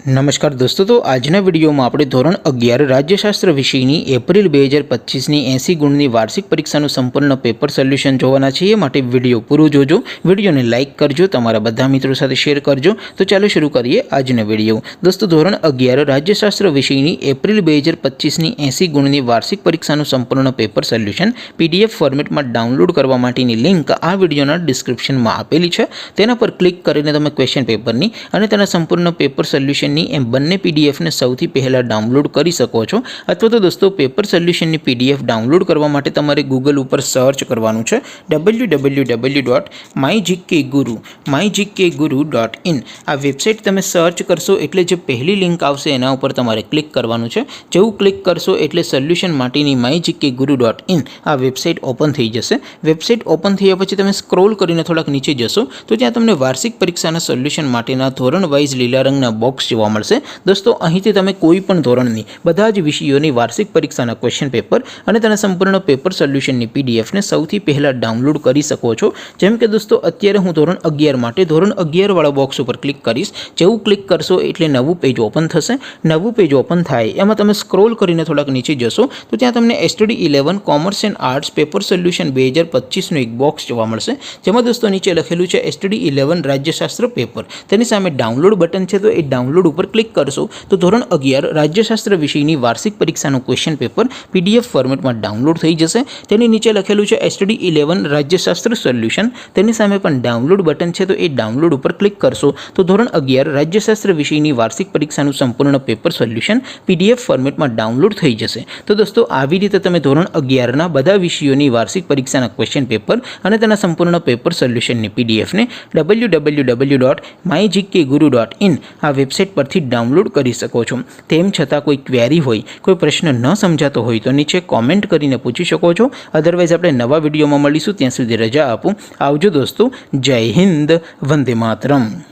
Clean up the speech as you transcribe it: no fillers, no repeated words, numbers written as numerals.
नमस्कार दोस्तों, तो आजना वीडियो में આપણે ધોરણ 11 રાજ્યશાસ્ત્ર વિષયની એપ્રિલ 2025ની 80 ગુણની વાર્ષિક પરીક્ષાનું સંપૂર્ણ પેપર સોલ્યુશન જોવાના છીએ। માટે વિડિયો પૂરો જોજો, વિડિયોને લાઇક કરજો, તમારા બધા મિત્રો સાથે શેર કરજો। તો ચાલો શરૂ કરીએ આજનો વિડિયો। દોસ્તો, ધોરણ 11 રાજ્યશાસ્ત્ર વિષયની એપ્રિલ 2025ની 80 ગુણની વાર્ષિક પરીક્ષાનું સંપૂર્ણ પેપર સોલ્યુશન પીડીએફ ફોર્મેટમાં ડાઉનલોડ કરવા માટેની લિંક આ વિડિયોના ડિસ્ક્રિપ્શનમાં આપેલી છે। તેના પર ક્લિક કરીને તમે ક્વેશ્ચન પેપરની અને તેના સંપૂર્ણ પેપર સોલ્યુશન एम बने पीडीएफ ने सौथी पहला डाउनलॉड करी सको छो। अथवा तो दोस्तों पेपर सोल्यूशन नी पीडीएफ डाउनलॉड करवा माटे तमारे गूगल पर सर्च करवानुं छे www.mygkguru.in। आ वेबसाइट तमे सर्च करशो एटले जे पहली लिंक आवशे एना उपर तमारे क्लिक करवानुं छे। जेवुं क्लिक करशो एटले सोल्यूशन माटेनी mygkguru.in आ वेबसाइट ओपन थई जशे। वेबसाइट ओपन थया पछी तमे स्क्रॉल करीने थोड़ाक नीचे जशो तो त्यां तमने वार्षिक परीक्षाना सोल्यूशन माटेना धोरण वाइज लीला रंगना बॉक्स जोवा मळशे। दोस्तों, અહીંથી તમે કોઈ પણ ધોરણની બધા જ વિષયોની વાર્ષિક પરીક્ષાના ક્વેશ્ચન પેપર અને તેના સંપૂર્ણ પેપર સોલ્યુશનની પીડીએફ ને સૌથી પહેલા ડાઉનલોડ કરી શકો છો। જેમ કે દોસ્તો, અત્યારે હું ધોરણ 11 માટે ધોરણ 11 વાળા બોક્સ ઉપર ક્લિક કરીશ। જેવું ક્લિક કરશો એટલે નવું પેજ ઓપન થશે। નવું પેજ ઓપન થાય એમાં તમે સ્ક્રોલ કરીને થોડાક નીચે જશો તો ત્યાં તમને STD 11 commerce and arts paper solution 2025 નું એક બોક્સ જોવા મળશે। જેમાં દોસ્તો નીચે લખેલું છે STD 11 રાજ્યશાસ્ત્ર પેપર। તેની સામે ડાઉનલોડ બટન છે, તો એ ડાઉનલોડ ઉપર क्लिक करशो तो धोरण 11 राज्यशास्त्र विषयनी वार्षिक परीक्षाનું क्वेश्चन पेपर पीडीएफ फॉर्मेट में डाउनलॉड थई जशे। तेनी नीचे लखेलुं छे STD 11 राज्यशास्त्र सोल्यूशन। तेनी सामे पण डाउनलॉड बटन छे, तो ए डाउनलॉड पर क्लिक करशो तो धोरण 11 राज्यशास्त्र विषयनी वार्षिक परीक्षाનું संपूर्ण पेपर सोल्यूशन पीडीएफ फॉर्मेट में डाउनलॉड थई जशे। तो दोस्तों, આવી રીતે તમે ધોરણ 11 ના બધા વિષયોની વાર્ષિક પરીક્ષાના ક્વેશ્ચન પેપર અને તેના સંપૂર્ણ પેપર સોલ્યુશનની પીડીએફ ને www.mygkguru.in આ વેબસાઇટ પરથી डाउनलॉड करी सको छो। तेम छतां कोई क्वेरी होय, कोई प्रश्न न समझातो होय तो नीचे कॉमेंट करीने पूछी शको छो। अदरवाइज आपणे नवा विडियोमां मळीशुं, त्यां सुधी रजा आपो। आवजो दोस्तों। जय हिंद, वंदे मातरम।